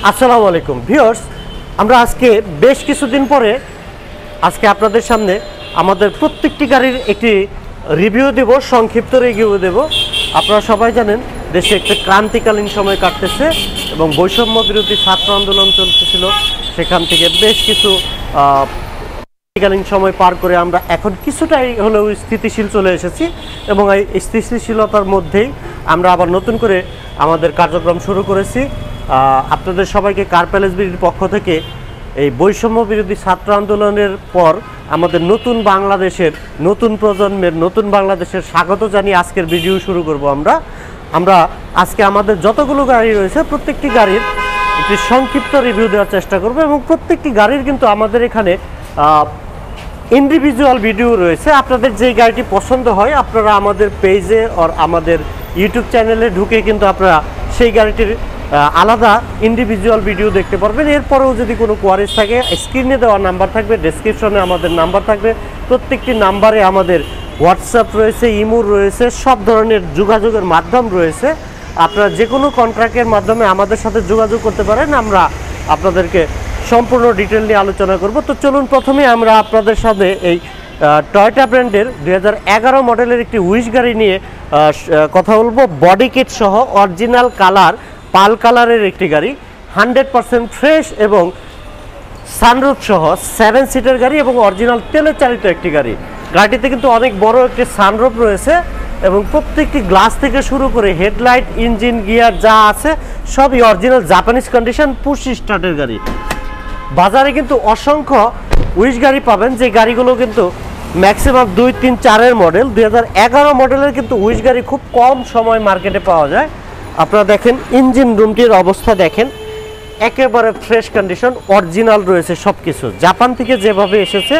আসসালামু আলাইকুম ভিউয়ার্স, আমরা আজকে বেশ কিছুদিন পরে আজকে আপনাদের সামনে আমাদের প্রত্যেকটি গাড়ির একটি রিভিউ দেব, সংক্ষিপ্ত রিভিউ দেব। আপনারা সবাই জানেন দেশে একটি ক্রান্তিকালীন সময় কাটতেছে এবং বৈষম্য বিরোধী ছাত্র আন্দোলন চলতেছিল। সেখান থেকে বেশ কিছু ক্রান্তিকালীন সময় পার করে আমরা এখন কিছুটাই হলেও স্থিতিশীল চলে এসেছি এবং এই স্থিতিশীলতার মধ্যেই আমরা আবার নতুন করে আমাদের কার্যক্রম শুরু করেছি। আপনাদের সবাইকে কার প্যালেস বিডির পক্ষ থেকে এই বৈষম্য বিরোধী ছাত্র আন্দোলনের পর আমাদের নতুন বাংলাদেশের নতুন প্রজন্মের নতুন বাংলাদেশের স্বাগত জানিয়ে আজকের ভিডিও শুরু করব। আমরা আজকে আমাদের যতগুলো গাড়ি রয়েছে প্রত্যেকটি গাড়ির একটি সংক্ষিপ্ত রিভিউ দেওয়ার চেষ্টা করব এবং প্রত্যেকটি গাড়ির কিন্তু আমাদের এখানে ইন্ডিভিজুয়াল ভিডিও রয়েছে। আপনাদের যে গাড়িটি পছন্দ হয় আপনারা আমাদের পেজে আর আমাদের ইউটিউব চ্যানেলে ঢুকে কিন্তু আপনারা সেই গাড়িটির আলাদা ইন্ডিভিজুয়াল ভিডিও দেখতে পারবেন। এরপরেও যদি কোনো কোয়ারিজ থাকে স্ক্রিনে দেওয়া নাম্বার থাকবে, ডেসক্রিপশনে আমাদের নাম্বার থাকবে। প্রত্যেকটি নাম্বারে আমাদের হোয়াটসঅ্যাপ রয়েছে, ইমো রয়েছে, সব ধরনের যোগাযোগের মাধ্যম রয়েছে। আপনারা যে কোনো কন্ট্রাক্টের মাধ্যমে আমাদের সাথে যোগাযোগ করতে পারেন। আমরা আপনাদেরকে সম্পূর্ণ ডিটেল নিয়ে আলোচনা করব। তো চলুন প্রথমে আমরা আপনাদের সাথে এই টয়োটা ব্র্যান্ডের 2011 মডেলের একটি উইশ গাড়ি নিয়ে কথা বলবো। বডি কিট সহ অরিজিনাল কালার, পাল কালারের একটি গাড়ি, 100% ফ্রেশ এবং সানরুফ সহ 7 সিটের গাড়ি এবং অরিজিনাল তেলে চালিত একটি গাড়ি। গাড়িটিতে কিন্তু অনেক বড় একটি সানরুফ রয়েছে এবং প্রত্যেকটি গ্লাস থেকে শুরু করে হেডলাইট, ইঞ্জিন, গিয়ার যা আছে সবই অরিজিনাল জাপানিজ কন্ডিশন, পুশ স্টার্টের গাড়ি। বাজারে কিন্তু অসংখ্য উইশ গাড়ি পাবেন, যে গাড়িগুলো কিন্তু ম্যাক্সিমাম 2, 3, 4-এর মডেল। 2011 মডেলের কিন্তু উইশ গাড়ি খুব কম সময় মার্কেটে পাওয়া যায়। আপনারা দেখেন ইঞ্জিন রুমটির অবস্থা দেখেন, একেবারে ফ্রেশ কন্ডিশন, অরিজিনাল রয়েছে সব কিছু। জাপান থেকে যেভাবে এসেছে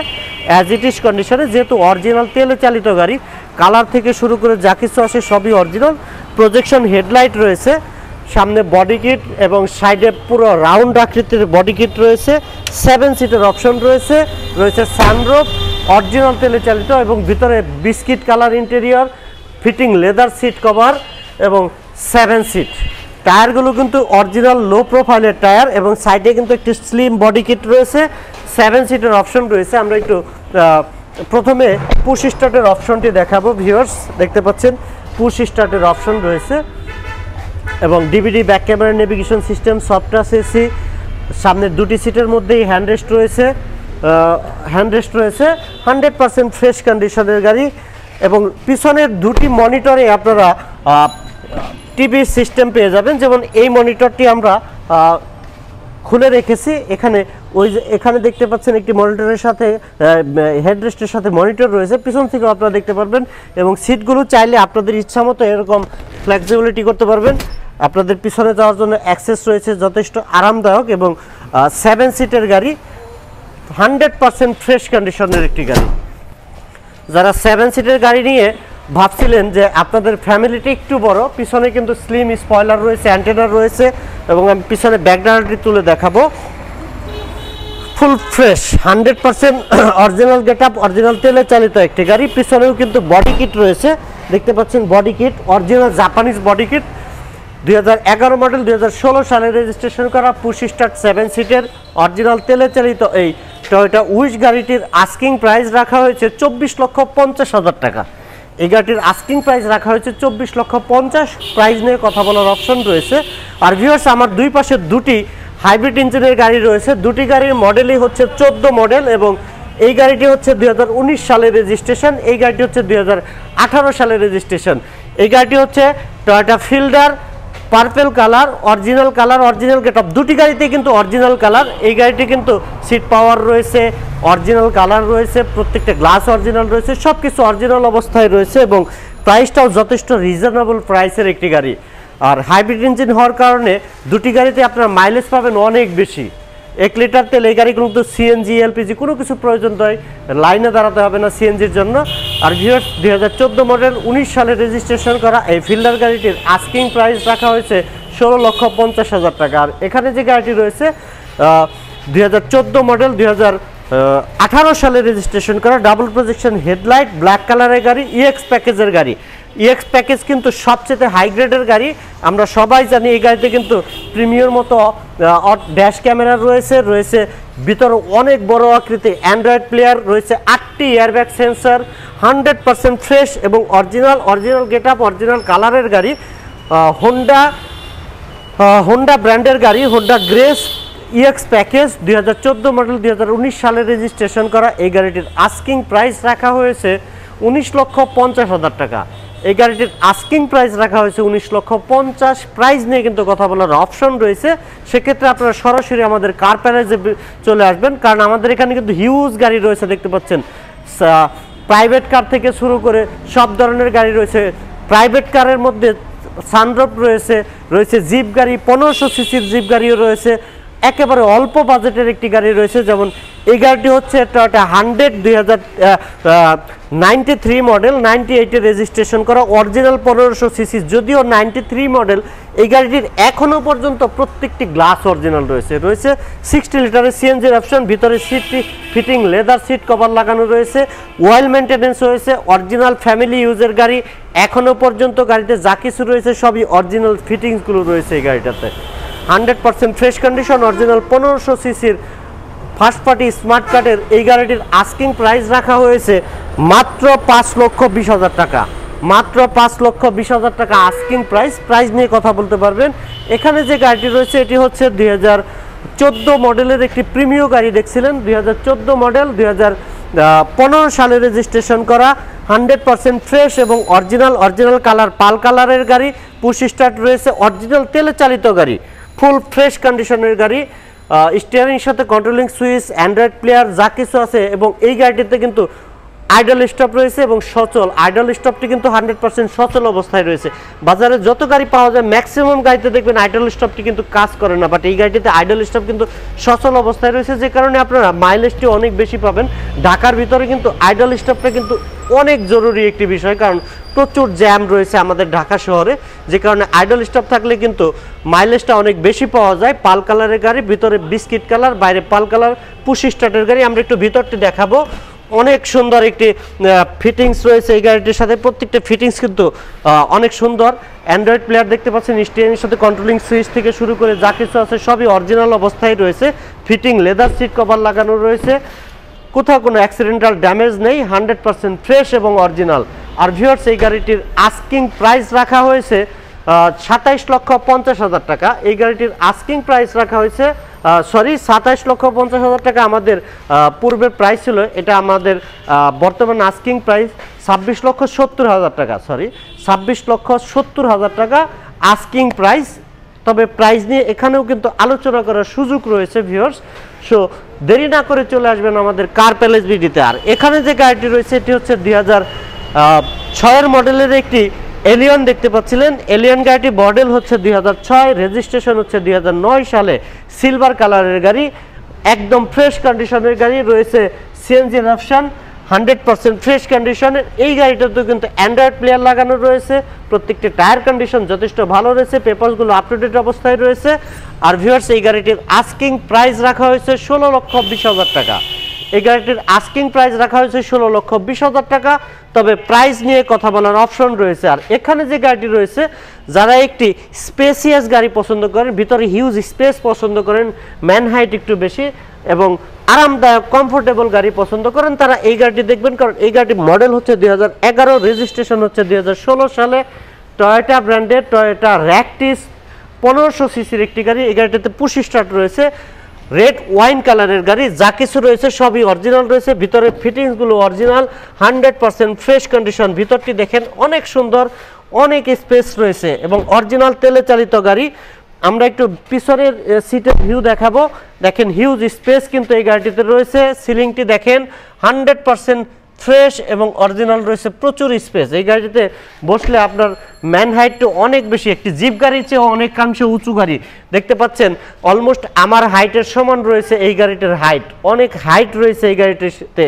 অ্যাজ ইট ইজ কন্ডিশনে, যেহেতু অরিজিনাল তেলে চালিত গাড়ি, কালার থেকে শুরু করে যা কিছু আসে সবই অরিজিনাল। প্রজেকশন হেডলাইট রয়েছে, সামনে বডি কিট এবং সাইডে পুরো রাউন্ড আকৃতির বডি কিট রয়েছে। 7 সিটের অপশন রয়েছে, সানরুফ, অরিজিনাল তেলে চালিত এবং ভিতরে biscuit colour interior, fitting leather seat cover এবং 7 সিট। টায়ারগুলো কিন্তু অরিজিনাল লো প্রোফাইলের টায়ার এবং সাইডে কিন্তু একটি স্লিম বডি কিট রয়েছে। 7 সিটের অপশন রয়েছে। আমরা একটু প্রথমে পুশ স্টার্টের অপশনটি দেখাবো। ভিউয়ার্স দেখতে পাচ্ছেন পুশ স্টার্টের অপশন রয়েছে এবং DVD back camera, navigation system, soft touch AC, সামনে দুটি সিটের মধ্যেই হ্যান্ডরেস্ট রয়েছে। 100% ফ্রেশ কন্ডিশনের গাড়ি এবং পিছনের দুটি মনিটরে আপনারা টিভি সিস্টেম পেয়ে যাবেন। যেমন এই মনিটরটি আমরা খুলে রেখেছি, এখানে দেখতে পাচ্ছেন একটি মনিটরের সাথে হেডরেস্টের সাথে মনিটর রয়েছে, পিছন থেকে আপনারা দেখতে পারবেন এবং সিটগুলো চাইলে আপনাদের ইচ্ছা মতো এরকম ফ্লেক্সিবিলিটি করতে পারবেন। আপনাদের পিছনে যাওয়ার জন্য অ্যাক্সেস রয়েছে, যথেষ্ট আরামদায়ক এবং 7 সিটের গাড়ি, 100% ফ্রেশ কন্ডিশনের একটি গাড়ি। যারা 7 সিটের গাড়ি নিয়ে ভাবছিলেন যে আপনাদের ফ্যামিলিটি একটু বড়, পিছনে কিন্তু স্লিম স্পয়লার রয়েছে, অ্যান্টেনা রয়েছে এবং আমি পিছনে ব্যাকগ্রাউন্ডটি তুলে দেখাবো। Full fresh 100% original getup, original তেলে চালিত একটি গাড়ি। পিছনেও কিন্তু বডি কিট রয়েছে, দেখতে পাচ্ছেন body kit, original Japanese body kit. 2011 model, 2016 সালে রেজিস্ট্রেশন করা, পুশ স্টার্ট 7 সিটের অরিজিনাল তেলে চালিত এই টয়োটা উইশ গাড়িটির আস্কিং প্রাইস রাখা হয়েছে 24,50,000 টাকা। এই গাড়িটির আস্কিং প্রাইস রাখা হয়েছে 24,50,000। প্রাইস নিয়ে কথা বলার অপশন রয়েছে। আর ভিউয়ার্স, আমার দুই পাশে দুটি হাইব্রিড ইঞ্জিনের গাড়ি রয়েছে। দুটি গাড়ির মডেলই হচ্ছে 14 মডেল এবং এই গাড়িটি হচ্ছে 2019 সালের রেজিস্ট্রেশন, এই গাড়িটি হচ্ছে 2018 সালের রেজিস্ট্রেশন। এই গাড়িটি হচ্ছে Toyota fielder, purple colour, original getup. দুটি গাড়িতে কিন্তু অরিজিনাল কালার। এই গাড়িটি কিন্তু সিট পাওয়ার রয়েছে, অরিজিনাল কালার রয়েছে, প্রত্যেকটা গ্লাস অরিজিনাল রয়েছে, সব কিছু অরিজিনাল অবস্থায় রয়েছে এবং প্রাইসটাও যথেষ্ট রিজনেবল প্রাইসের একটি গাড়ি। আর হাইব্রিড ইঞ্জিন হওয়ার কারণে দুটি গাড়িতে আপনারা মাইলেজ পাবেন অনেক বেশি। 1 লিটার তেল। এই গাড়িগুলো কিন্তু সিএনজি, এলপিজি কোনো কিছু প্রয়োজন নয়, লাইনে দাঁড়াতে হবে না সিএনজির জন্য। আর ভিউয়ার্স, 2014 মডেল, 19 সালে রেজিস্ট্রেশন করা এই ফিল্ডার গাড়িটির আস্কিং প্রাইস রাখা হয়েছে 16,50,000 টাকা। আর এখানে যে গাড়িটি রয়েছে 2014 মডেল, 2018 সালে রেজিস্ট্রেশন করা, ডাবল প্রজেকশন হেডলাইট, ব্ল্যাক কালারের গাড়ি, ইএক্স প্যাকেজের গাড়ি। EX প্যাকেজ কিন্তু সবচেয়ে হাই গ্রেডের গাড়ি। আমরা সবাই জানি এই গাড়িতে কিন্তু প্রিমিয়ার মতো ড্যাশ ক্যামেরা রয়েছে ভিতরে অনেক বড় আকৃতি অ্যান্ড্রয়েড প্লেয়ার রয়েছে, 8টি এয়ারব্যাগ সেন্সর, 100% ফ্রেশ এবং অরিজিনাল গেটআপ অরিজিনাল কালারের গাড়ি। হোন্ডা ব্র্যান্ডের গাড়ি, Honda grace EX package 2014 model, 2019 সালে রেজিস্ট্রেশন করা। এই গাড়িটির আস্কিং প্রাইস রাখা হয়েছে 19,50,000 টাকা। এই গাড়িটির আস্কিং প্রাইস রাখা হয়েছে 19,50,000। প্রাইস নিয়ে কিন্তু কথা বলার অপশন রয়েছে, সেক্ষেত্রে আপনারা সরাসরি আমাদের কার প্যালেজে চলে আসবেন, কারণ আমাদের এখানে কিন্তু হিউজ গাড়ি রয়েছে। দেখতে পাচ্ছেন প্রাইভেট কার থেকে শুরু করে সব ধরনের গাড়ি রয়েছে। প্রাইভেট কারের মধ্যে সানরুফ রয়েছে জিপ গাড়ি, 1500 সিসির জিপ গাড়িও রয়েছে। একেবারে অল্প বাজেটের একটি গাড়ি রয়েছে, যেমন এই গাড়িটি হচ্ছে টয়োটা 100 2093 মডেল, 98-এ রেজিস্ট্রেশন করা, অরিজিনাল 1500 সিসি। যদিও 93 মডেল, এই গাড়িটির এখনও পর্যন্ত প্রত্যেকটি গ্লাস অরিজিনাল রয়েছে 60 লিটারের সিএনজির অপশন, ভিতরে seat fitting leather seat cover লাগানো রয়েছে, ওয়েল মেনটেন্যান্স রয়েছে, অরিজিনাল ফ্যামিলি ইউজের গাড়ি। এখনও পর্যন্ত গাড়িতে যা কিছু রয়েছে সবই অরিজিনাল ফিটিংসগুলো রয়েছে এই গাড়িটাতে। 100% ফ্রেশ কন্ডিশন, অরিজিনাল 1500 সিসির ফার্স্ট পার্টি স্মার্ট কার্ডের এই গাড়িটির আস্কিং প্রাইস রাখা হয়েছে মাত্র 5,20,000 টাকা। মাত্র 5,20,000 টাকা আস্কিং প্রাইস নিয়ে কথা বলতে পারবেন। এখানে যে গাড়িটি রয়েছে এটি হচ্ছে 2014 মডেলের একটি প্রিমিয়াম গাড়ি দেখছিলেন, 2014 মডেল, 2015 সালে রেজিস্ট্রেশন করা, 100% ফ্রেশ এবং অরিজিনাল কালার পাল কালারের গাড়ি, পুশ স্টার্ট রয়েছে, অরিজিনাল তেলে চালিত গাড়ি, ফুল ফ্রেশ কন্ডিশনের গাড়ি। স্টিয়ারিংয়ের সাথে কন্ট্রোলিং সুইচ, অ্যান্ড্রয়েড প্লেয়ার যা কিছু আছে। এবং এই গাড়িটিতে কিন্তু আইডল স্টপ রয়েছে এবং সচল। আইডল স্টপটি কিন্তু 100% সচল অবস্থায় রয়েছে। বাজারে যত গাড়ি পাওয়া যায় ম্যাক্সিমাম গাড়িতে দেখবেন আইডল স্টপটি কিন্তু কাজ করে না, বাট এই গাড়িটিতে আইডল স্টপ কিন্তু সচল অবস্থায় রয়েছে, যে কারণে আপনারা মাইলেজটি অনেক বেশি পাবেন। ঢাকার ভিতরে কিন্তু আইডল স্টপটা কিন্তু অনেক জরুরি একটি বিষয়, কারণ প্রচুর জ্যাম রয়েছে আমাদের ঢাকা শহরে, যে কারণে আইডল স্টপ থাকলে কিন্তু মাইলেজটা অনেক বেশি পাওয়া যায়। পাল কালারের গাড়ি, ভিতরে বিস্কিট কালার, বাইরে পাল কালার, পুশ স্টার্টের গাড়ি। আমরা একটু ভিতরটি দেখাবো। অনেক সুন্দর একটি ফিটিংস রয়েছে এই গাড়িটির সাথে, প্রত্যেকটা ফিটিংস কিন্তু অনেক সুন্দর। অ্যান্ড্রয়েড প্লেয়ার দেখতে পাচ্ছেন, স্টিয়ারিংয়ের সাথে কন্ট্রোলিং সুইচ থেকে শুরু করে যা কিছু আছে সবই অরিজিনাল অবস্থায় রয়েছে। ফিটিং লেদার সিট কভার লাগানো রয়েছে, কোথাও কোনো অ্যাক্সিডেন্টাল ড্যামেজ নেই, 100% ফ্রেশ এবং অরিজিনাল। আর ভিউয়ার্স, এই গাড়িটির আস্কিং প্রাইস রাখা হয়েছে 27,50,000 টাকা। এই গাড়িটির আস্কিং প্রাইস রাখা হয়েছে 27,50,000 টাকা আমাদের পূর্বের প্রাইস ছিল। এটা আমাদের বর্তমান আস্কিং প্রাইস 26,70,000 টাকা। 26,70,000 টাকা আস্কিং প্রাইস। তবে প্রাইস নিয়ে এখানেও কিন্তু আলোচনা করার সুযোগ রয়েছে ভিউয়ার্স। সো দেরি না করে চলে আসবেন আমাদের কার প্যালেস বিডিতে। আর এখানে যে গাড়িটি রয়েছে এটি হচ্ছে 2006 মডেলের একটি এলিয়ন দেখতে পাচ্ছিলেন। এলিয়ন গাড়িটি মডেল হচ্ছে 2006, রেজিস্ট্রেশন হচ্ছে 2009 সালে, সিলভার কালারের গাড়ি, একদম ফ্রেশ কন্ডিশনের গাড়ি, রয়েছে সিএনজি অপশন, 100% ফ্রেশ কন্ডিশনের। এই গাড়িটাতেও কিন্তু অ্যান্ড্রয়েড প্লেয়ার লাগানো রয়েছে, প্রত্যেকটি টায়ার কন্ডিশন যথেষ্ট ভালো রয়েছে, পেপারসগুলো আপ টু ডেট অবস্থায় রয়েছে। আর ভিউয়ার্স, এই গাড়িটির আস্কিং প্রাইস রাখা হয়েছে 16,20,000 টাকা। এই গাড়িটির আস্কিং প্রাইস রাখা হয়েছে 16,20,000 টাকা। তবে প্রাইস নিয়ে কথা বলার অপশন রয়েছে। আর এখানে যে গাড়িটি রয়েছে, যারা একটি স্পেসিয়াস গাড়ি পছন্দ করেন, ভিতরে হিউজ স্পেস পছন্দ করেন, ম্যান হাইট একটু বেশি এবং আরামদায়ক কমফোর্টেবল গাড়ি পছন্দ করেন, তারা এই গাড়িটি দেখবেন, কারণ এই গাড়িটি মডেল হচ্ছে 2011, রেজিস্ট্রেশন হচ্ছে 2016 সালে, টয়োটা ব্র্যান্ডের টয়োটা র্যাকটিস 1500 সিসির একটি গাড়ি। এই গাড়িটাতে পুশ স্টার্ট রয়েছে, রেড ওয়াইন কালারের গাড়ি, যা কিছু রয়েছে সবই অরিজিনাল রয়েছে, ভিতরে ফিটিংসগুলো অরিজিনাল, 100% ফ্রেশ কন্ডিশন। ভিতরটি দেখেন অনেক সুন্দর, অনেক স্পেস রয়েছে এবং অরিজিনাল তেলে চালিত গাড়ি। আমরা একটু পিছনের সিটের ভিউ দেখাবো। দেখেন হিউজ স্পেস কিন্তু এই গাড়িটিতে রয়েছে। সিলিংটি দেখেন 100% ফ্রেশ এবং অরিজিনাল রয়েছে, প্রচুর স্পেস। এই গাড়িতে বসলে আপনার ম্যান হাইট অনেক বেশি, একটি জিপ গাড়ির চেয়ে অনেকাংশে উঁচু গাড়ি। দেখতে পাচ্ছেন অলমোস্ট আমার হাইটের সমান রয়েছে এই গাড়িটির হাইট, অনেক হাইট রয়েছে এই গাড়িটিতে।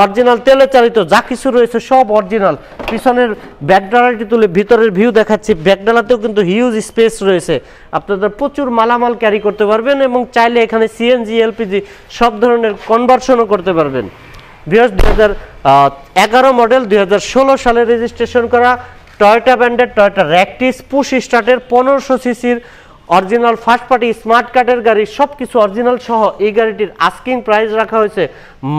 অরিজিনাল তেলে চালিত যা কিছু রয়েছে সব অরিজিনাল। পিছনের ব্যাকডালাটি তুলে ভিতরের ভিউ দেখাচ্ছি, ব্যাকডালাতেও কিন্তু হিউজ স্পেস রয়েছে, আপনাদের প্রচুর মালামাল ক্যারি করতে পারবেন এবং চাইলে এখানে সিএনজি, এলপিজি সব ধরনের কনভার্সনও করতে পারবেন। 2011 মডেল, 2016 সালে রেজিস্ট্রেশন করা, টয়োটা ব্র্যান্ডের টয়োটা র্যাকটিস পুশ স্টার্টের 1500 সিসির অরিজিনাল ফার্স্ট পার্টি স্মার্ট কার্ডের গাড়ি সব কিছু অরিজিনাল সহ এই গাড়িটির আস্কিং প্রাইস রাখা হয়েছে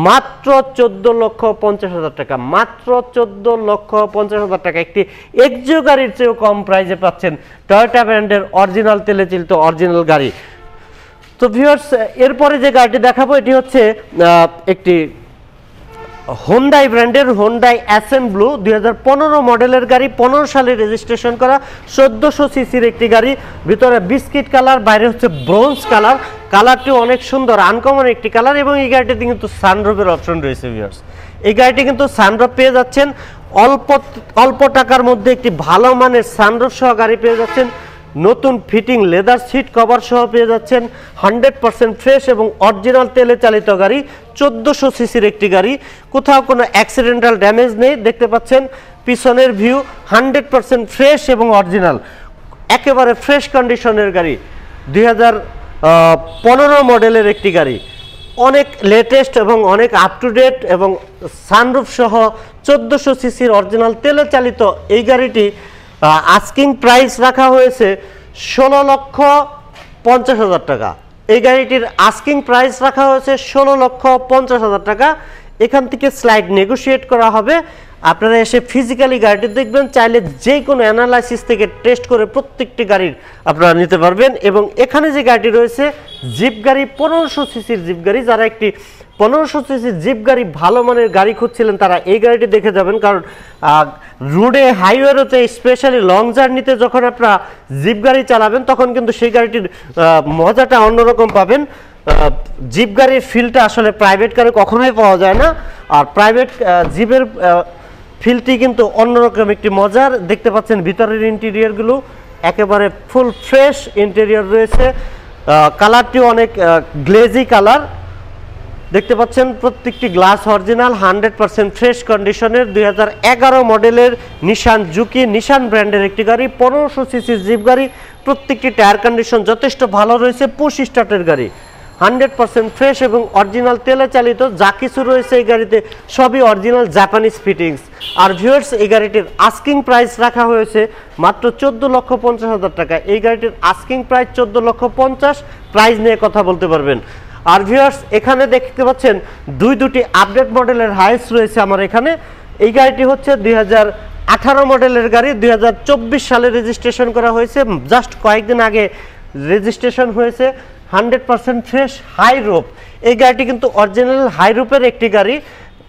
মাত্র 14,50,000 টাকা। মাত্র 14,50,000 টাকা। একটি এক্সিও গাড়ির চেয়েও কম প্রাইসে পাচ্ছেন টয়োটা ব্র্যান্ডের অরিজিনাল তেলে চালিত অরিজিনাল গাড়ি। তো ভিউয়ার্স, এরপরে যে গাড়িটি দেখাবো এটি হচ্ছে একটি হোন্ডাই ব্র্যান্ডের হোন্ডাই অ্যাসেন ব্লু 2015 মডেলের গাড়ি, 15 সালে রেজিস্ট্রেশন করা, 1400 সিসির একটি গাড়ি। ভিতরে বিস্কিট কালার, বাইরে হচ্ছে ব্রোঞ্জ কালার। কালারটি অনেক সুন্দর, আনকমন একটি কালার এবং এই গাড়িটিতে কিন্তু সানরুফের অপশন রয়েছে ভিউয়ার্স। এই গাড়িটি কিন্তু সানরুফ পেয়ে যাচ্ছেন, অল্প টাকার মধ্যে একটি ভালো মানের সানরুফ সহ গাড়ি পেয়ে যাচ্ছেন। নতুন ফিটিং লেদার সিট কভার সহ পেয়ে যাচ্ছেন। 100% ফ্রেশ এবং অরিজিনাল তেলে চালিত গাড়ি, 1400 সিসির একটি গাড়ি। কোথাও কোনো অ্যাক্সিডেন্টাল ড্যামেজ নেই, দেখতে পাচ্ছেন পিছনের ভিউ 100% ফ্রেশ এবং অরিজিনাল, একেবারে ফ্রেশ কন্ডিশনের গাড়ি। 2015 মডেলের একটি গাড়ি, অনেক লেটেস্ট এবং অনেক আপ টু ডেট এবং সানরুফ সহ 1400 সিসির অরিজিনাল তেলে চালিত এই গাড়িটি আস্কিং প্রাইস রাখা হয়েছে 16,50,000 টাকা। এই গাড়িটির আস্কিং প্রাইস রাখা হয়েছে 16,50,000 টাকা। এখান থেকে স্লাইড নেগোশিয়েট করা হবে। আপনারা এসে ফিজিক্যালি গাড়িটি দেখবেন, চাইলে যে কোনো অ্যানালাইসিস থেকে টেস্ট করে প্রত্যেকটি গাড়ির আপনারা নিতে পারবেন। এবং এখানে যে গাড়িটি রয়েছে জিপ গাড়ি, 1500 সিসির জিপ গাড়ি। যারা একটি 1500 সিসির জিপ গাড়ি ভালো মানের গাড়ি খুঁজছিলেন তারা এই গাড়িটি দেখে যাবেন, কারণ রোডে হাইওয়েতে স্পেশালি লং জার্নিতে যখন আপনারা জিপ গাড়ি চালাবেন তখন কিন্তু সেই গাড়িটির মজাটা অন্যরকম পাবেন। জিপ গাড়ির ফিলটা আসলে প্রাইভেট কারে কখনোই পাওয়া যায় না, আর প্রাইভেট জিপের ফিলটি কিন্তু অন্যরকম একটি মজার। দেখতে পাচ্ছেন ভিতরের ইন্টেরিয়রগুলো একেবারে ফুল ফ্রেশ ইন্টেরিয়র রয়েছে। কালারটি অনেক গ্লেজি কালার, দেখতে পাচ্ছেন প্রত্যেকটি গ্লাস অরিজিনাল, 100% ফ্রেশ কন্ডিশনের। 2011 মডেলের নিশান জুকি, নিশান ব্র্যান্ডের একটি গাড়ি, 1500 সিসি জিপ গাড়ি। প্রত্যেকটি টায়ার কন্ডিশন যথেষ্ট ভালো রয়েছে, পুশ স্টার্টের গাড়ি, 100% ফ্রেশ এবং অরিজিনাল তেলে চালিত। যা কিছু রয়েছে এই গাড়িতে সবই অরিজিনাল জাপানিজ ফিটিংস। আর ভিউয়ার্স, এই গাড়িটির আস্কিং প্রাইস রাখা হয়েছে মাত্র 14,50,000 টাকা। এই গাড়িটির আস্কিং প্রাইস 14,50,000, প্রাইস নিয়ে কথা বলতে পারবেন। আর ভিউয়ার্স, এখানে দেখতে পাচ্ছেন দুটি আপডেট মডেলের হাইস রয়েছে আমার এখানে। এই গাড়িটি হচ্ছে 2018 মডেলের গাড়ি, 2024 সালে রেজিস্ট্রেশন করা হয়েছে, জাস্ট কয়েকদিন আগে রেজিস্ট্রেশন হয়েছে। 100% ফ্রেশ হাই রুপ। এই গাড়িটি কিন্তু অরিজিনাল হাই রুপের একটি গাড়ি,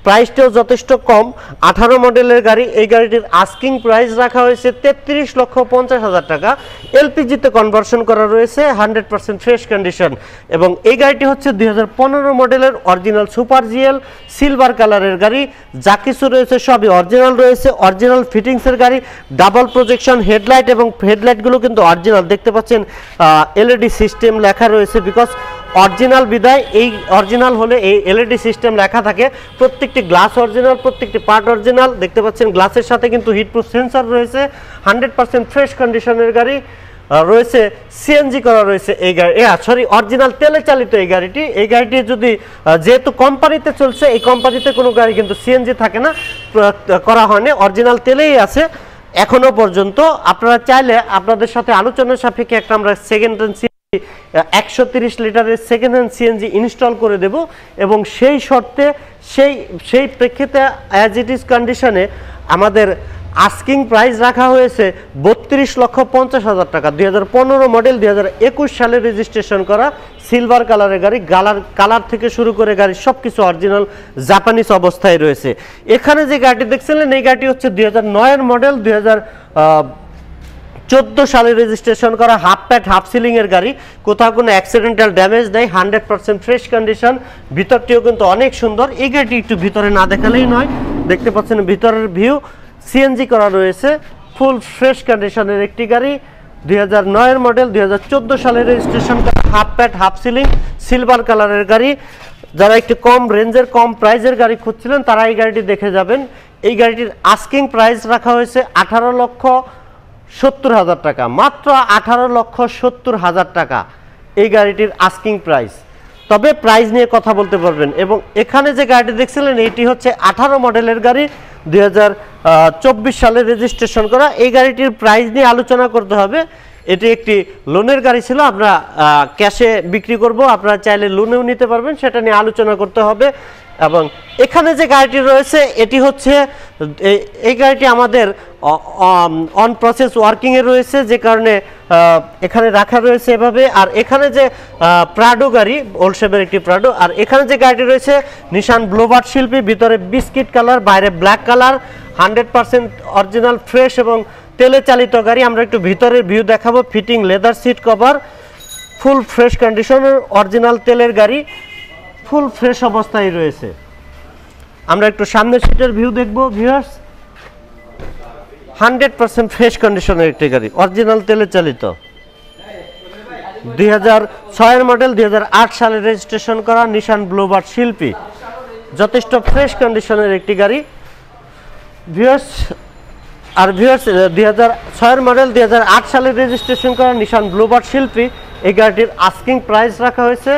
প্রাইসটাও যথেষ্ট কম, 18 মডেলের গাড়ি। এই গাড়িটির আস্কিং প্রাইস রাখা হয়েছে 33,50,000 টাকা। এলপিজিতে কনভার্সন করা রয়েছে, 100% ফ্রেশ কন্ডিশন। এবং এই গাড়িটি হচ্ছে 2015 মডেলের অরিজিনাল সুপার জিএল সিলভার কালারের গাড়ি। যা কিছু রয়েছে সবই অরিজিনাল রয়েছে, অরিজিনাল ফিটিংসের গাড়ি। ডাবল প্রজেকশন হেডলাইট এবং হেডলাইটগুলো কিন্তু অরিজিনাল, দেখতে পাচ্ছেন এলইডি সিস্টেম লেখা রয়েছে, বিকজ অরিজিনাল বিদায় এই অরিজিনাল হলে এই এলইডি সিস্টেম লেখা থাকে। প্রত্যেকটি গ্লাস অরিজিনাল, প্রত্যেকটি পার্ট অরিজিনাল। দেখতে পাচ্ছেন গ্লাসের সাথে কিন্তু হিটপ্রুফ সেন্সর রয়েছে। 100% ফ্রেশ কন্ডিশনের গাড়ি রয়েছে, সিএনজি করা রয়েছে এই গাড়ি, সরি অরিজিনাল তেলে চালিত এই গাড়িটি। এই গাড়িটি যদি যেহেতু কোম্পানিতে চলছে, এই কোম্পানিতে কোনো গাড়ি কিন্তু সিএনজি থাকে না, করা হয়নি, অরিজিনাল তেলেই আছে এখনো পর্যন্ত। আপনারা চাইলে আপনাদের সাথে আলোচনার সাপেক্ষে একটা আমরা সেকেন্ড হ্যান্ড 130 লিটারের সেকেন্ড হ্যান্ড সিএনজি ইনস্টল করে দেব এবং সেই শর্তে সেই প্রেক্ষিতে অ্যাজ ইট ইজ কন্ডিশনে আমাদের আস্কিং প্রাইস রাখা হয়েছে 32,50,000 টাকা। 2015 মডেল, 2021 সালে রেজিস্ট্রেশন করা সিলভার কালারের গাড়ি। কালার থেকে শুরু করে গাড়ি সব কিছু অরিজিনাল জাপানিজ অবস্থায় রয়েছে। এখানে যে গাড়িটি দেখছিলেন এই গাড়িটি হচ্ছে 2009 মডেল, 2014 সালে রেজিস্ট্রেশন করা হাফ প্যাট হাফ সিলিং এর গাড়ি। কোথাও কোনো অ্যাক্সিডেন্টাল ড্যামেজ নেই, 100% ফ্রেশ কন্ডিশন। ভিতরটিও কিন্তু অনেক সুন্দর। এই গাড়িটি একটু ভিতরে না দেখালেই নয়, দেখতে পাচ্ছেন ভিতরের ভিউ, সিএনজি করা রয়েছে, ফুল ফ্রেশ কন্ডিশনের একটি গাড়ি। 2009 মডেল, 2014 সালে রেজিস্ট্রেশন করা হাফ প্যাট হাফ সিলিং সিলভার কালারের গাড়ি। যারা একটু কম রেঞ্জের কম প্রাইজের গাড়ি খুঁজছিলেন তারা এই গাড়িটি দেখে যাবেন। এই গাড়িটির আস্কিং প্রাইস রাখা হয়েছে 18,70,000 টাকা, মাত্র 18,70,000 টাকা এই গাড়িটির আস্কিং প্রাইস। তবে প্রাইস নিয়ে কথা বলতে পারবেন। এবং এখানে যে গাড়িটি দেখছিলেন এটি হচ্ছে 18 মডেলের গাড়ি, 2024 সালে রেজিস্ট্রেশন করা। এই গাড়িটির প্রাইস নিয়ে আলোচনা করতে হবে। এটি একটি লোনের গাড়ি ছিল, আমরা ক্যাশে বিক্রি করব, আপনারা চাইলে লোনেও নিতে পারবেন, সেটা নিয়ে আলোচনা করতে হবে। এবং এখানে যে গাড়িটি রয়েছে এটি হচ্ছে এই গাড়িটি আমাদের অন প্রসেস ওয়ার্কিংয়ে রয়েছে, যে কারণে এখানে রাখা রয়েছে এভাবে। আর এখানে যে প্রাডো গাড়ি, ওল্ড শেপের একটি প্রাডো, আর এখানে যে গাড়িটি রয়েছে নিশান ব্লুবার্ড শিল্পী, ভিতরে বিস্কিট কালার, বাইরে ব্ল্যাক কালার, 100% অরিজিনাল ফ্রেশ এবং তেলে চালিত গাড়ি। আমরা একটু ভিতরের ভিউ দেখাবো। Fitting leather seat cover, full fresh কন্ডিশনের অরিজিনাল তেলের গাড়ি, ফুল ফ্রেশ অবস্থায় রয়েছে। আমরা একটু সামনের সিটের ভিউ দেখবো ভিউয়ার্স। 100% ফ্রেশ কন্ডিশনের একটি গাড়ি, অরিজিনাল তেলে চালিত, 2006 এর মডেল, 2008 সালে রেজিস্ট্রেশন করা নিশান ব্লুবার্ড শিল্পী, যথেষ্ট ফ্রেশ কন্ডিশনের একটি গাড়ি ভিউয়ার্স। আর ভিউয়ার্স 2006 এর মডেল, 2008 সালে রেজিস্ট্রেশন করা নিশান ব্লুবার্ড শিল্পী, এই গাড়িটির আস্কিং প্রাইস রাখা হয়েছে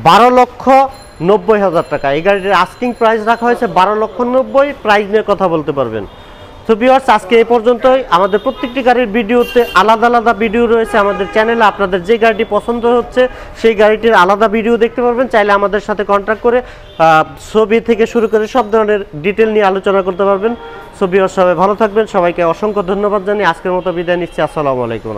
12,90,000 টাকা। এই গাড়িটির আস্কিং প্রাইস রাখা হয়েছে 12,90,000। প্রাইস নিয়ে কথা বলতে পারবেন। তো ভিউয়ার্স আজকে এই পর্যন্তই। আমাদের প্রত্যেকটি গাড়ির ভিডিওতে আলাদা আলাদা ভিডিও রয়েছে আমাদের চ্যানেলে। আপনাদের যে গাড়িটি পছন্দ হচ্ছে সেই গাড়িটির আলাদা ভিডিও দেখতে পারবেন। চাইলে আমাদের সাথে কন্ট্যাক্ট করে ছবি থেকে শুরু করে সব ধরনের ডিটেল নিয়ে আলোচনা করতে পারবেন। সো ভিউয়ার্স সবাই ভালো থাকবেন, সবাইকে অসংখ্য ধন্যবাদ জানিয়ে আজকের মতো বিদায় নিচ্ছি। আসসালামু আলাইকুম।